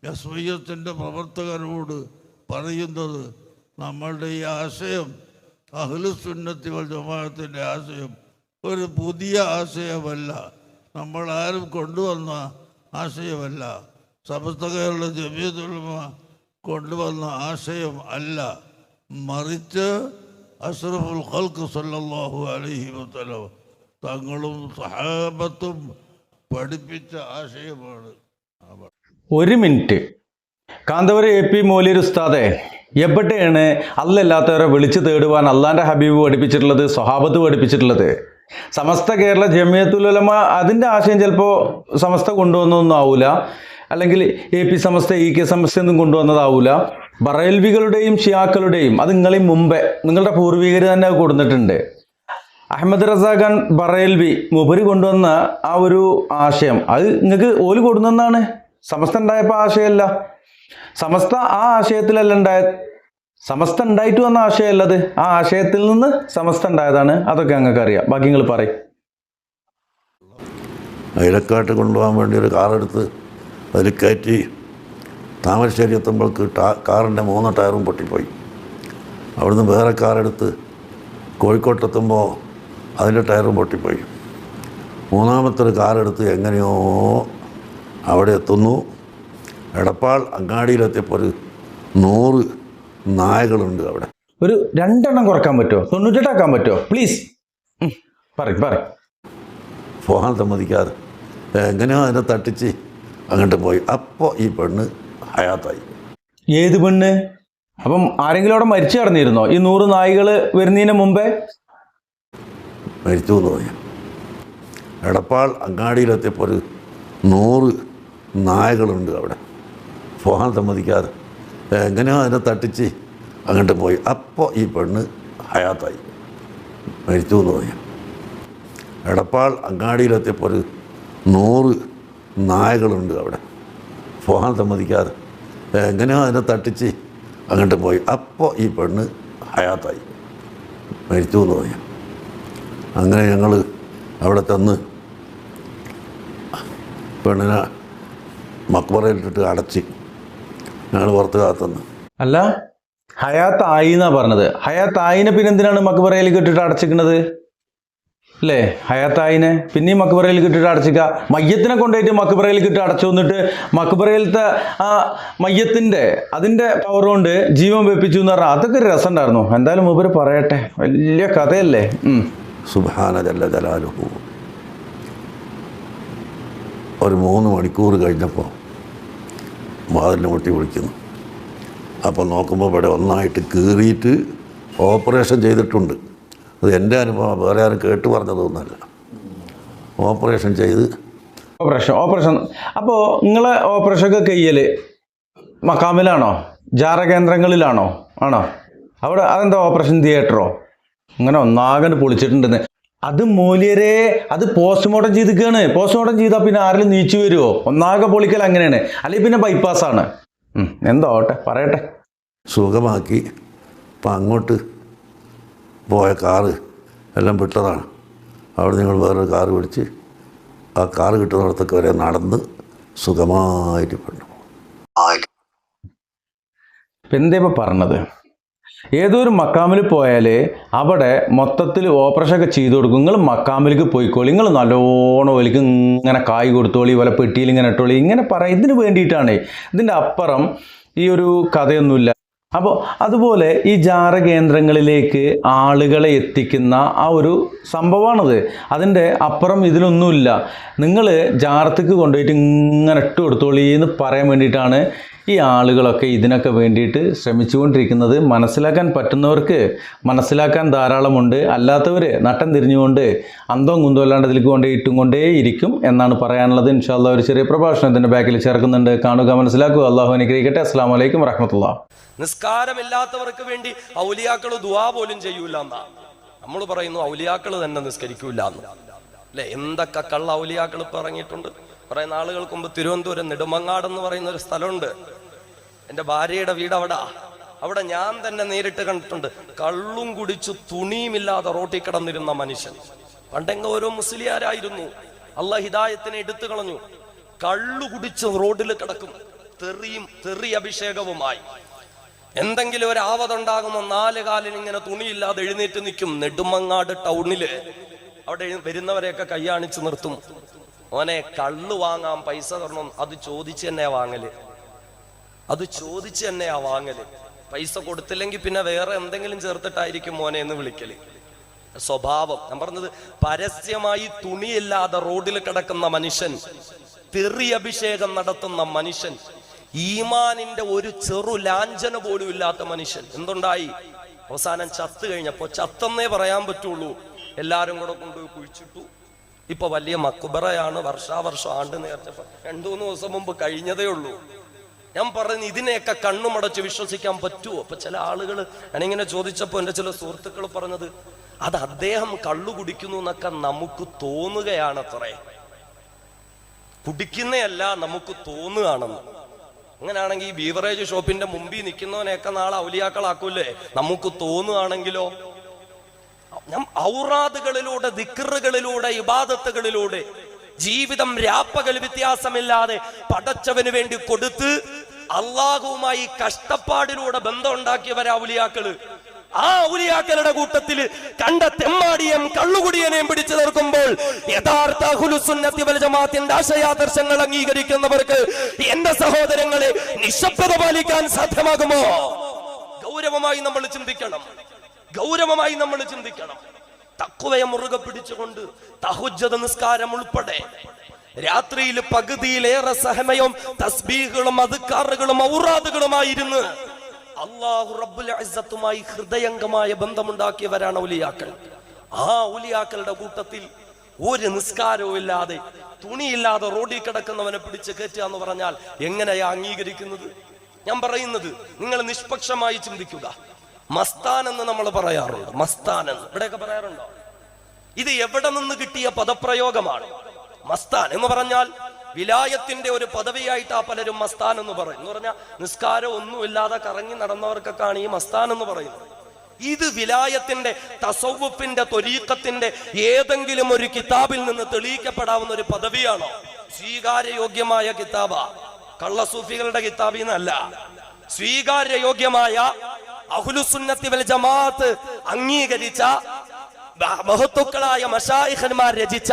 എസ്വയ്യത്തിൻ്റെ പ്രവർത്തകരോട് പറയുന്നത്, നമ്മളുടെ ഈ ആശയം അഹ്ലുസുന്നത്തി വൽ ജമാഅത്തിൻ്റെ ആശയം ഒരു പുതിയ ആശയമല്ല, നമ്മളാരും കൊണ്ടുവന്ന ആശയമല്ല, സമസ്ത കേരള ജമിയത്തുൽ ഉലമ കൊണ്ടുവന്ന ആശയം അല്ല, മറിച്ച് അഷ്റഫുൽ ഖൽഖ് സല്ലല്ലാഹു അലൈഹി വസല്ലം തങ്ങളും സഹാബത്തും പഠിപ്പിച്ച ആശയമാണ്. ഒരു മിനിറ്റ്. കാന്തപുരം AP മൗലവി ഉസ്താദെ, എവിടെയാണ് അല്ലല്ലാത്തവരെ വിളിച്ചു തേടുവാൻ അള്ളാൻ്റെ ഹബീബ് പഠിപ്പിച്ചിട്ടുള്ളത്, സ്വഹാബത്ത് പഠിപ്പിച്ചിട്ടുള്ളത്? സമസ്ത കേരള ജമിയത്തുൽ ഉലമ അതിൻ്റെ ആശയം ചിലപ്പോൾ സമസ്ത കൊണ്ടുവന്നൊന്നും ആവില്ല, അല്ലെങ്കിൽ AP സമസ്ത EK സമസ്ത ഒന്നും കൊണ്ടുവന്നതാവില്ല. ബറേൽവികളുടെയും ഷിയാക്കളുടെയും അത് നിങ്ങളെയും മുമ്പേ നിങ്ങളുടെ പൂർവികർ തന്നെ അത് കൊടുത്തിട്ടുണ്ട്. അഹമ്മദ് റസാ ഖാൻ ബറേൽവി മുബരി കൊണ്ടുവന്ന ആ ഒരു ആശയം അത് നിങ്ങൾക്ക് ഓല് കൊടുക്കുന്നതാണ്. സമസ്ത ഉണ്ടായപ്പോൾ ആശയമല്ല, സമസ്ത ആ ആശയത്തിലല്ല ഉണ്ടായത്, സമസ്ത ഉണ്ടായിട്ട് വന്ന ആശയമല്ലത്, ആ ആശയത്തിൽ നിന്ന് സമസ്ത ഉണ്ടായതാണ്. അതൊക്കെ ഞങ്ങൾക്ക് അറിയാം. ബാക്കി നിങ്ങൾ പറയും. അയലക്കാട്ട് കൊണ്ടുപോകാൻ വേണ്ടി ഒരു കാറെടുത്ത് അതിൽ കയറ്റി താമരശ്ശേരി എത്തുമ്പോൾക്ക് കാറിൻ്റെ 3 ടയറും പൊട്ടിപ്പോയി. അവിടുന്ന് വേറെ കാറെടുത്ത് കോഴിക്കോട്ടെത്തുമ്പോൾ അതിൻ്റെ ടയറും പൊട്ടിപ്പോയി. 3ാമത്തൊരു കാറെടുത്ത് എങ്ങനെയോ അവിടെ എത്തുന്നു. എടപ്പാൾ അങ്ങാടിയിലെത്തിയപ്പോൾ ഒരു 100 നായകളുണ്ട് അവിടെ. ഒരു 2 എണ്ണം കുറക്കാൻ പറ്റുമോ? 98 ആക്കാൻ പറ്റുമോ? പ്ലീസ് പറയും. പോകാൻ സമ്മതിക്കാതെ എങ്ങനെയോ അതിനെ തട്ടിച്ച് അങ്ങോട്ട് പോയി. അപ്പോൾ ഈ പെണ്ണ് ഹയാത്തായി. ഏത് പെണ്ണ്? അപ്പം ആരെങ്കിലും അവിടെ മരിച്ചു കിടന്നിരുന്നോ ഈ 100 നായികൾ വരുന്നതിന് മുമ്പേ? മരിച്ചു എന്ന് പറയാം. എടപ്പാൾ അങ്ങാടിയിലെത്തിയപ്പോൾ ഒരു 100 നായകളുണ്ട് അവിടെ. പോകാൻ സമ്മതിക്കാതെ എങ്ങനെയോ അതിനെ തട്ടിച്ച് അങ്ങോട്ട് പോയി. അപ്പോൾ ഈ പെണ്ണ് ഹയാത്തായി, മരിച്ചു എന്ന് പറയാം. എടപ്പാൾ അങ്ങാടിയിലെത്തിയപ്പോൾ ഒരു 100 നായകളുണ്ട് അവിടെ. പോകാൻ സമ്മതിക്കാതെ എങ്ങനെയോ അതിനെ തട്ടിച്ച് അങ്ങോട്ട് പോയി. അപ്പോൾ ഈ പെണ്ണ് ഹയാത്തായി, മരിച്ചു എന്ന് പറയാം. അങ്ങനെ ഞങ്ങൾ അവിടെ ചെന്ന് പെണ്ണിനെ മക്ബറയിലിട്ടിട്ട് അടച്ച് ഞങ്ങൾ പുറത്ത് കാത്തുനിന്ന്. അല്ല, ഹയാത്തായി എന്നാ പറഞ്ഞത്. ഹയാത്തായിനെ പിന്നെ എന്തിനാണ് മക്ബറയിലേക്ക് ഇട്ടിട്ട് അടച്ചിക്കുന്നത് അല്ലേ? ഹയാത്തായിനെ പിന്നെയും മക്ബറയിലേക്ക് ഇട്ടിട്ട് അടച്ചിക്കുക. മയ്യത്തിനെ കൊണ്ടുപോയിട്ട് മക്ബറയിലേക്ക് ഇട്ട് അടച്ചു വന്നിട്ട് മക്ബറയിലത്തെ ആ മയ്യത്തിൻ്റെ അതിൻ്റെ പവർ കൊണ്ട് ജീവൻ വെപ്പിച്ചു എന്ന് പറഞ്ഞാൽ അതൊക്കെ ഒരു രസം ഉണ്ടായിരുന്നു. എന്തായാലും മൂപ്പര് പറയട്ടെ, വലിയ കഥയല്ലേ. സുബ്ഹാന ജല്ല ജലാലുഹു. ഒരു 3 മണിക്കൂർ കഴിഞ്ഞപ്പോൾ വാതിലിനെ മുട്ടി വിളിക്കുന്നു. അപ്പോൾ നോക്കുമ്പോൾ ഇവിടെ ഒന്നായിട്ട് കീറിയിട്ട് ഓപ്പറേഷൻ ചെയ്തിട്ടുണ്ട്. അത് എൻ്റെ അനുഭവം, വേറെ ആരും കേട്ട് പറഞ്ഞതൊന്നുമല്ല. ഓപ്പറേഷൻ ചെയ്ത് ഓപ്പറേഷൻ അപ്പോൾ നിങ്ങളെ ഓപ്പറേഷനൊക്കെ ചെയ്യൽ മക്കാമിലാണോ, ജാറ കേന്ദ്രങ്ങളിലാണോ? ആണോ? അവിടെ അതെന്താ ഓപ്പറേഷൻ തിയേറ്ററോ? അങ്ങനെ ഒന്നാകെ പൊളിച്ചിട്ടുണ്ടെന്ന്. അത് മൂല്യരെ അത് പോസ്റ്റ്മോർട്ടം ചെയ്തിരിക്കുകയാണ്. പോസ്റ്റ്മോർട്ടം ചെയ്താൽ പിന്നെ ആരെങ്കിലും നീച്ചു വരുമോ? ഒന്നാകെ പൊളിക്കൽ അങ്ങനെയാണ്, അല്ലെങ്കിൽ പിന്നെ ബൈപ്പാസാണ്. എന്തോ ആവട്ടെ, പറയട്ടെ. സുഖമാക്കി. അപ്പം അങ്ങോട്ട് പോയ കാറ് എല്ലാം വിട്ടതാണ്. അവിടെ നിങ്ങൾ വേറൊരു കാറ് പിടിച്ച് ആ കാറ് കിട്ടുന്നിടത്തൊക്കെ വരെ നടന്ന് സുഖമായിട്ട് പെണ്ണു. എന്താ ഇപ്പം പറഞ്ഞത്? ഏതൊരു മക്കാമിൽ പോയാൽ അവിടെ മൊത്തത്തിൽ ഓപ്പറേഷനൊക്കെ ചെയ്തു കൊടുക്കും. നിങ്ങൾ മക്കാമിലേക്ക് പോയിക്കോളി, നിങ്ങൾ നല്ലോണം ഒലിക്ക് ഇങ്ങനെ കായ് കൊടുത്തോളി, വല്ല പെട്ടിയിൽ ഇങ്ങനെ ഇട്ടോളി, ഇങ്ങനെ പറയാം. ഇതിന് വേണ്ടിയിട്ടാണ്. ഇതിൻ്റെ അപ്പുറം ഈ ഒരു കഥയൊന്നുമില്ല. അപ്പോൾ അതുപോലെ ഈ ജാറ കേന്ദ്രങ്ങളിലേക്ക് ആളുകളെ എത്തിക്കുന്ന ആ ഒരു സംഭവമാണത്. അതിൻ്റെ അപ്പുറം ഇതിലൊന്നുമില്ല. നിങ്ങൾ ജാറത്തേക്ക് കൊണ്ടുപോയിട്ട് ഇങ്ങനെ ഇട്ട് കൊടുത്തോളി എന്ന് പറയാൻ വേണ്ടിയിട്ടാണ് ഈ ആളുകളൊക്കെ ഇതിനൊക്കെ വേണ്ടിയിട്ട് ശ്രമിച്ചുകൊണ്ടിരിക്കുന്നത്. മനസ്സിലാക്കാൻ പറ്റുന്നവർക്ക് മനസ്സിലാക്കാൻ ധാരാളമുണ്ട്, അല്ലാത്തവർ നട്ടം തിരിഞ്ഞുകൊണ്ട് അന്തവും കുന്തവും അല്ലാണ്ട് ഇതിലേക്ക് കൊണ്ടേ ഇട്ടും കൊണ്ടേ ഇരിക്കും എന്നാണ് പറയാനുള്ളത്. ഇൻഷാ അല്ലാഹ് ഒരു ചെറിയ പ്രഭാഷണത്തിൻ്റെ ബാക്കിൽ ചേർക്കുന്നുണ്ട്. കാണുക, മനസ്സിലാക്കുക. അള്ളാഹു അനുഗ്രഹിക്കട്ടെ. അസ്സലാമു അലൈക്കും വറഹ്മത്തുള്ളാഹി. നിസ്കാരമില്ലാത്തവർക്ക് വേണ്ടി ഔലിയാക്കൾ ദുആ പോലും ചെയ്യൂല എന്നാ നമ്മൾ പറയുന്നു. ഔലിയാക്കൾ തന്നെ നിസ്കരിക്കൂല എന്ന് അല്ലെ? എന്തൊക്കെ കള്ള ഔലിയാക്കൾ ഇപ്പൊ ഇറങ്ങിയിട്ടുണ്ട്. കുറെ നാളുകൾക്ക് മുമ്പ് തിരുവനന്തപുരം നെടുമങ്ങാട് എന്ന് പറയുന്ന ഒരു സ്ഥലമുണ്ട്. എൻ്റെ ഭാര്യയുടെ വീട് അവിടെ ഞാൻ തന്നെ നേരിട്ട് കണ്ടിട്ടുണ്ട്. കള്ളും കുടിച്ചു തുണിയുമില്ലാതെ റോട്ടിൽ കിടന്നിരുന്ന മനുഷ്യൻ. പണ്ടെങ്ക ഓരോ മുസ്ലിയാരായിരുന്നു. അള്ളാഹ് ഹിദായത്തിനെ എടുത്തു കളഞ്ഞു. കള്ളു കുടിച്ച് റോഡിൽ കിടക്കും. തെറി അഭിഷേകവുമായി. എന്തെങ്കിലും ഒരു ആവതുണ്ടാകുമ്പോൾ 4 കാലിൽ ഇങ്ങനെ തുണിയില്ലാതെ എഴുന്നേറ്റ് നിൽക്കും. നെടുമങ്ങാട് ടൗണില് അവിടെ വരുന്നവരെയൊക്കെ കൈയാണിച്ച് നിർത്തും. ഓനെ കള്ളു വാങ്ങാൻ പൈസ തരണം, അത് ചോദിച്ച് തന്നെയാ വാങ്ങല്. പൈസ കൊടുത്തില്ലെങ്കിൽ പിന്നെ വേറെ എന്തെങ്കിലും ചേർത്തിട്ടായിരിക്കും മോനെ എന്ന് വിളിക്കല്. സ്വഭാവം ഞാൻ പറഞ്ഞത്, പരസ്യമായി തുണിയില്ലാതെ റോഡിൽ കിടക്കുന്ന മനുഷ്യൻ, തെറി അഭിഷേകം നടത്തുന്ന മനുഷ്യൻ, ഈമാനിന്റെ ഒരു ചെറു ലാഞ്ചന പോലും ഇല്ലാത്ത മനുഷ്യൻ എന്തുണ്ടായി? അവസാനം ചത്തു കഴിഞ്ഞപ്പോ ചത്തെന്നേ പറയാൻ പറ്റുള്ളൂ. എല്ലാരും കൂടെ കൊണ്ടുപോയി കുഴിച്ചിട്ടു. ഇപ്പൊ വലിയ മക്ബറയാണ്. വർഷാവർഷം ആണ്ട് നേർച്ച 2-3 ദിവസം മുമ്പ് കഴിഞ്ഞതേ ഉള്ളൂ. ഞാൻ പറഞ്ഞു, ഇതിനെയൊക്കെ കണ്ണുമടച്ച് വിശ്വസിക്കാൻ പറ്റുമോ? അപ്പൊ ചില ആളുകൾ, ഞാനിങ്ങനെ ചോദിച്ചപ്പോ എന്റെ ചില സുഹൃത്തുക്കൾ പറഞ്ഞത്, അത് അദ്ദേഹം കള്ളു കുടിക്കുന്നു എന്നൊക്കെ നമുക്ക് തോന്നുകയാണത്രേ, കുടിക്കുന്നതല്ല നമുക്ക് തോന്നുകയാണെന്ന്. അങ്ങനെയാണെങ്കിൽ ഈ ബീവറേജ് ഷോപ്പിന്റെ മുമ്പിൽ നിൽക്കുന്നവനെയൊക്കെ നാളെ ഔലിയാക്കളാക്കൂലേ? നമുക്ക് തോന്നുകയാണെങ്കിലോ? ഔറാദുകളിലൂടെ, ദിക്റുകളിലൂടെ, ഇബാദത്തുകളിലൂടെ ജീവിതം രാപ്പകൽ വ്യത്യാസമില്ലാതെ പടച്ചവന് വേണ്ടി കൊടുത്ത് അള്ളാഹുവുമായി കഷ്ടപ്പാടിലൂടെ ബന്ധം ഉണ്ടാക്കിയവരാ ഔലിയാക്കള്. ആ ഔലിയാക്കളുടെ കൂട്ടത്തിൽ കണ്ട തെമ്മാടിയും കള്ളുകുടിയനെയും പിടിച്ചു നിർത്തുമ്പോൾ യഥാർത്ഥ അഹ്ലുസുന്നത്തി വൽ ജമാഅത്തിന്റെ ആശയാദർശങ്ങൾ അംഗീകരിക്കുന്നവർക്ക് എന്റെ സഹോദരങ്ങളെ നിശബ്ദത പാലിക്കാൻ സാധ്യമാകുമോ? ഗൗരവമായി നമ്മൾ ചിന്തിക്കണം. തഖ്വയെ മുറുകെ പിടിച്ചുകൊണ്ട് തഹജ്ജുദ് നിസ്കാരം ഉൾപ്പെടെ രാത്രിയിൽ പകുതിയിലേറെ സമയം തസ്ബീഹുകളും അദ്കാറുകളും ഔറാദുകളുമായിരുന്നു അല്ലാഹു റബ്ബുൽ ഇസ്സത്തുമായി ഹൃദയംഗമായ ബന്ധമുണ്ടാക്കിയവരാണ് ഔലിയാക്കൾ. ആ ഔലിയാക്കളുടെ കൂട്ടത്തിൽ ഒരു നിസ്കാരവും ഇല്ലാതെ, തുണിയില്ലാതെ റോഡിൽ കിടക്കുന്നവനെ പിടിച്ച് കയറ്റുക എന്ന് പറഞ്ഞാൽ എങ്ങനെയാ അംഗീകരിക്കുന്നത്? ഞാൻ പറയുന്നത്, നിങ്ങൾ നിഷ്പക്ഷമായി ചിന്തിക്കുക. മസ്താൻ എന്ന് നമ്മൾ പറയാറുണ്ട്. മസ്താൻ എന്ന് ഇവിടെയൊക്കെ പറയാറുണ്ടോ? ഇത് എവിടെ നിന്ന് കിട്ടിയ പദപ്രയോഗമാണ്? മസ്താൻ എന്ന് പറഞ്ഞാൽ വിലായത്തിന്റെ ഒരു പദവിയായിട്ട് ആ പലരും മസ്താൻ എന്ന് പറയും. എന്ന് പറഞ്ഞാൽ നിസ്കാരം ഒന്നുമില്ലാതെ കറങ്ങി നടന്നവർക്കൊക്കെയാണ് ഈ മസ്താൻ എന്ന് പറയുന്നത്. ഇത് വിലായത്തിന്റെ, തസവ്വുഫിന്റെ, ത്വരീഖത്തിന്റെ ഏതെങ്കിലും ഒരു കിതാബിൽ നിന്ന് തെളിയിക്കപ്പെടാവുന്ന ഒരു പദവിയാണോ? സ്വീകാര്യയോഗ്യമായ കിതാബാ, കള്ളസൂഫികളുടെ കിതാബിന്നല്ല. സ്വീകാര്യയോഗ്യമായ അഹ്ലുസുന്നത്തി വൽ ജമാഅത്ത് അംഗീകരിച്ച മഹത്തുക്കളായ മശായിഖന്മാർ രചിച്ച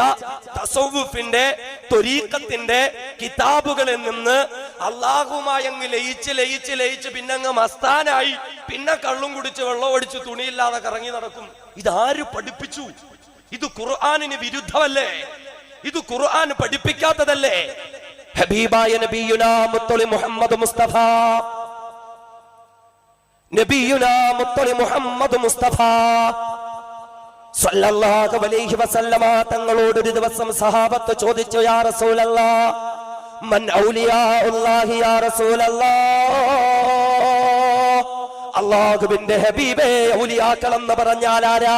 തസവ്വുഫിന്റെ, ത്വരീഖത്തിന്റെ കിതാബുകളിൽ നിന്ന് അള്ളാഹുമായി അങ്ങ് ലയിച്ച് പിന്നങ്ങ് മസ്താനായി, പിന്നെ കള്ളും കുടിച്ച് വെള്ളം ഒടിച്ച് തുണിയില്ലാതെ കറങ്ങി നടക്കും. ഇതാര് പഠിപ്പിച്ചു? ഇത് ഖുർആനിന് വിരുദ്ധമല്ലേ? ഇത് ഖുർആൻ പഠിപ്പിക്കാത്തതല്ലേ? ഹബീബായ നബിയുനാ മുത്തളി മുഹമ്മദ് മുസ്തഫ, സ്വല്ലല്ലാഹു അലൈഹി വസല്ലമ തങ്ങളോട് ഒരു ദിവസം സഹാബത്ത് ചോദിച്ചു, യാ റസൂലല്ലാഹ്, മൻ ഔലിയാഉല്ലാഹി യാ റസൂലല്ലാഹ്, അല്ലാഹുവിന്റെ ഹബീബേ, ഔലിയാക്കൾ എന്ന് പറഞ്ഞാൽ ആരാ?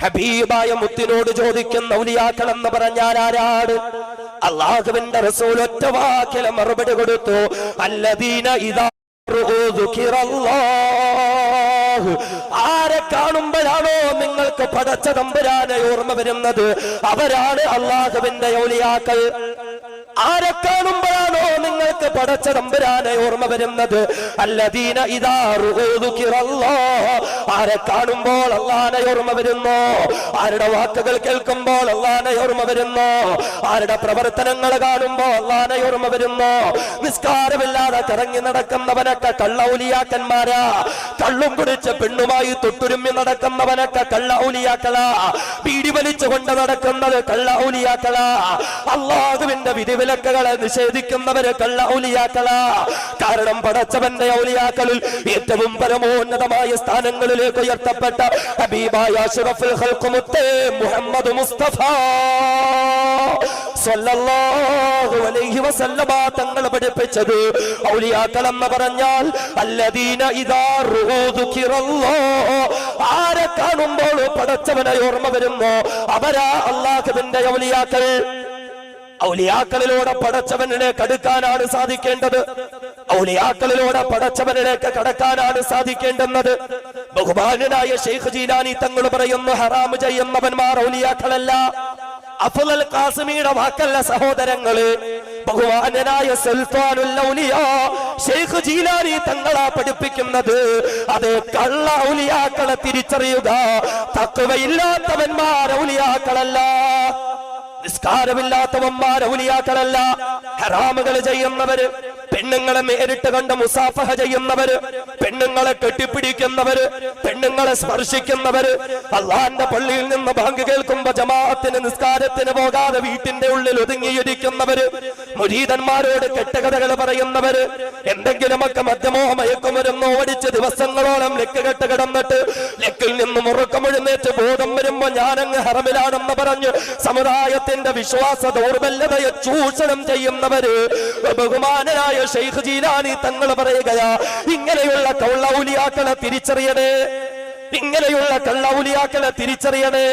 ഹബീബായ മുത്തിനോട് ചോദിക്കുന്ന ഔലിയാക്കൾ എന്ന് പറഞ്ഞാൽ ആരാണ്? അല്ലാഹുവിന്റെ റസൂൽ ഒറ്റ വാക്കിൽ മറുപടി കൊടുത്തു, അല്ലദീന ഇദാ ആരെ കാണുമ്പോഴാണോ നിങ്ങൾക്ക് പടച്ച തമ്പുരാനെ ഓർമ്മ വരുന്നത്, അവരാണ് അല്ലാഹുവിന്റെ ഔലിയാക്കൾ. ആരെ കാണുമ്പോഴാണോ നിങ്ങൾക്ക് പടച്ച തമ്പുരാനെ ഓർമ്മ വരുന്നത്, അല്ലദീന ഇദാ റുഊദുകിറല്ലാഹ്, ആരെ കാണുമ്പോൾ അല്ലാഹനെ ഓർമ്മ വരുന്നു, ആരുടെ വാക്കുകൾ കേൾക്കുമ്പോൾ അല്ലാഹനെ ഓർമ്മ വരുന്നു, ആരുടെ പ്രവർത്തനങ്ങൾ കാണുമ്പോൾ അല്ലാഹനെ ഓർമ്മ വരുന്നു. നിസ്കാരമില്ലാതെ കറങ്ങി നടക്കുന്നവനൊക്കെ കള്ള ഔലിയാക്കന്മാരാ, കള്ളും കുടിച്ച് പെണ്ണുമായി തൊട്ടുരുമ്മി നടക്കുന്നവനൊക്കെ കള്ള ഔലിയാക്കളാ, പീടി വലിച്ചുകൊണ്ട് നടക്കുന്നത് കള്ള ഔലിയാക്കളാ, അല്ലാഹുവിന്റെ വിധിവിലക്കുകളെ നിഷേധിക്കുന്നവര് കള്ള ഔലിയാക്കളാ. കാരണം പടച്ചവന്റെ ഔലിയാക്കളിൽ ഏറ്റവും പരമോന്നതമായ സ്ഥാനങ്ങളിലേക്ക് ഉയർത്തപ്പെട്ട ഹബീബായ അഷ്റഫുൽ ഖൽഖ് മുത്തേ മുഹമ്മദ് മുസ്തഫ സ്വല്ലല്ലാഹു അലൈഹി വസല്ലമ തങ്ങൾ പഠിപ്പിച്ചത്, ഔലിയാക്കൾ എന്ന് പറഞ്ഞാൽ അല്ലദീന ഇദാ റുഊദുകിറല്ലാഹ്, ആരെ കാണുമ്പോൾ പടച്ചവനെ ഓർമ്മ വരുന്നു, അവരാ അല്ലാഹുവിന്റെ ഔലിയാക്കൾ. ഔലിയാക്കളിലൂടെ പടച്ചവനിലേക്ക് അടുക്കാനാണ് സാധിക്കേണ്ടത്. ഔലിയാക്കളിലൂടെ പടച്ചവനിലേക്ക് കടക്കാനാണ് സാധിക്കേണ്ടുന്നത്. ബഹുമാന്യനായ ശൈഖ് ജീലാനി തങ്ങൾ പറയുന്നു, ഹറാം ചെയ്യുന്നവന്മാർ ഔലിയാക്കളല്ല. അഫ്ളൽ ഖാസിമിയുടെ വാക്കല്ല സഹോദരങ്ങള്, ബഹുമാനനായ സുൽത്താനുൽ ഔലിയ ശൈഖ് ജീലാനി തങ്ങളാ പഠിപ്പിക്കുന്നത്. അത് കള്ള ഔലിയാക്കളെ തിരിച്ചറിയുക. തഖ്വയില്ലാത്തവന്മാർ ഔലിയാക്കളല്ല, നിസ്കാരമില്ലാത്തവന്മാർ ഔലിയാക്കളല്ല. ഹറാമുകൾ ചെയ്യുന്നവര്, പെണ്ണുങ്ങളെ നേരിട്ട് കണ്ട് മുസാഫഹ ചെയ്യുന്നവര്, പെണ്ണുങ്ങളെ കെട്ടിപ്പിടിക്കുന്നവര്, പെണ്ണുങ്ങളെ സ്പർശിക്കുന്നവര്, അള്ളാന്റെ പള്ളിയിൽ നിന്ന് ബാങ്ക് കേൾക്കുമ്പോ ജമാഅത്തിന് നിസ്കാരത്തിന് പോകാതെ വീട്ടിന്റെ ഉള്ളിൽ ഒതുങ്ങിയിരിക്കുന്നവര്, മുരീദന്മാരോട് കെട്ടുകഥകൾ പറയുന്നവര്, എന്തെങ്കിലുമൊക്കെ മദ്യമോ മയക്കുമരുന്നോ ഓടിച്ച് ദിവസങ്ങളോളം ലെക്ക് കെട്ട് കിടന്നിട്ട് ലെക്കിൽ നിന്ന് മുറുക്കമെഴുന്നേറ്റ് ബോധം വരുമ്പോ ഞാനങ്ങ് ഹറമിലാണെന്ന് പറഞ്ഞ് സമുദായത്തിന്റെ വിശ്വാസ ദൗർബല്യതയെ ചൂഷണം ചെയ്യുന്നവര്. ബഹുമാനനായ ശൈഖ് ജീലാനി തങ്ങൾ പറയുകയാ, ഇങ്ങനെയുള്ള കള്ളൗലിയാക്കളെ തിരിച്ചറിയണേ, ഇങ്ങനെയുള്ള കള്ളൗലിയാക്കളെ തിരിച്ചറിയണേ.